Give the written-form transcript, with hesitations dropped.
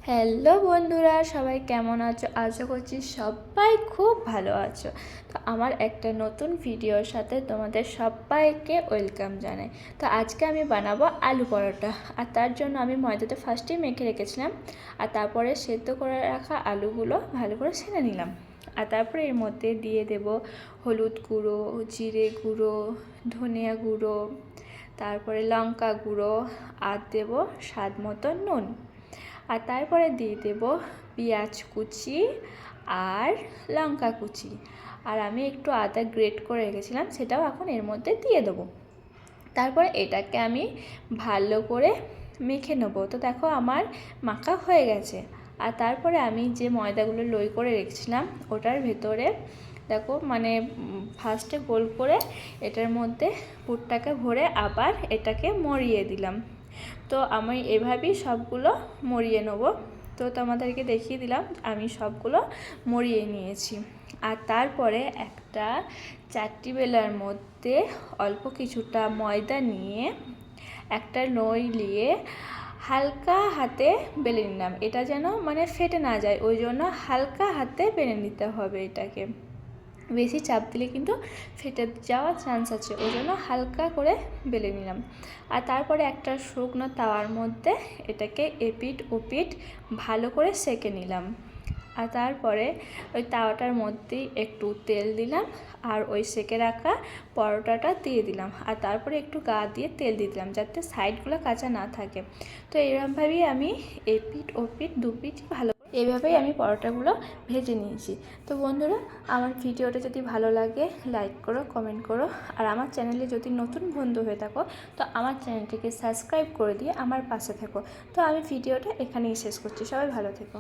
Hello বন্ধুরা, সবাই কেমন আছো? আশা করছি সবাই খুব ভালো আছো। তো আমার একটা নতুন ভিডিওর সাথে তোমাদের সবাইকে ওয়েলকাম জানাই। তো আজকে আমি বানাবো আলু পরোটা। আর তার জন্য আমি ময়দাটা ফার্স্টেই মেখে রেখেছিলাম, আর তারপরে সেদ্ধ করে রাখা আলুগুলো ভালো করে ছেনে নিলাম। আর তারপরে এর মধ্যে দিয়ে দেব হলুদ গুঁড়ো, জিরে গুঁড়ো, ধনিয়া গুঁড়ো, তারপরে লঙ্কা গুঁড়ো, আর দেবো স্বাদ মতো নুন। আর তারপরে দিয়ে দেব পেঁয়াজ কুচি আর লঙ্কা কুচি, আর আমি একটু আদা গ্রেট করে রেখেছিলাম, সেটাও এখন এর মধ্যে দিয়ে দেবো। তারপরে এটাকে আমি ভালো করে মেখে নেবো। তো দেখো আমার মাখা হয়ে গেছে। আর তারপরে আমি যে ময়দাগুলো লই করে রেখেছিলাম ওটার ভেতরে দেখো ফার্স্টে গোল করে এটার মধ্যে পুরটাকে ভরে আবার এটাকে মরিয়ে দিলাম। তো আমি এভাবেই সবগুলো মরিয়ে নেব। তো তোমাদেরকে দেখিয়ে দিলাম আমি সবগুলো মরিয়ে নিয়েছি। আর তারপরে একটা চারটি বেলার মধ্যে অল্প কিছুটা ময়দা নিয়ে একটা লই নিয়ে হালকা হাতে বেলে নিলাম। এটা যেন ফেটে না যায়, ওই জন্য হালকা হাতে বেলে নিতে হবে এটাকে। বেশি চাপ দিলে কিন্তু ফেটে যাওয়ার চান্স আছে, ওই জন্য হালকা করে বেলে নিলাম। আর তারপরে একটা শুকনো তাওয়ার মধ্যে এটাকে এপিঠ ওপিঠ ভালো করে সেঁকে নিলাম। আর তারপরে ওই তাওয়াটার মধ্যেই একটু তেল দিলাম, আর ওই সেঁকে রাখা পরোটাটা দিয়ে দিলাম। আর তারপরে একটু গা দিয়ে তেল দিয়ে দিলাম যাতে সাইডগুলো কাঁচা না থাকে। তো এরকমভাবেই আমি এপিঠ ওপিঠ দুপিঠ এইভাবেই আমি পরোটাগুলো ভেজে নিয়েছি। তো বন্ধুরা, আমার ভিডিওটা যদি ভালো লাগে লাইক করো, কমেন্ট করো, আর আমার চ্যানেলে যদি নতুন বন্ধু হয়ে থাকো তো আমার চ্যানেলটিকে সাবস্ক্রাইব করে দিয়ে আমার পাশে থাকো। তো আমি ভিডিওটা এখানেই শেষ করছি। সবাই ভালো থেকো।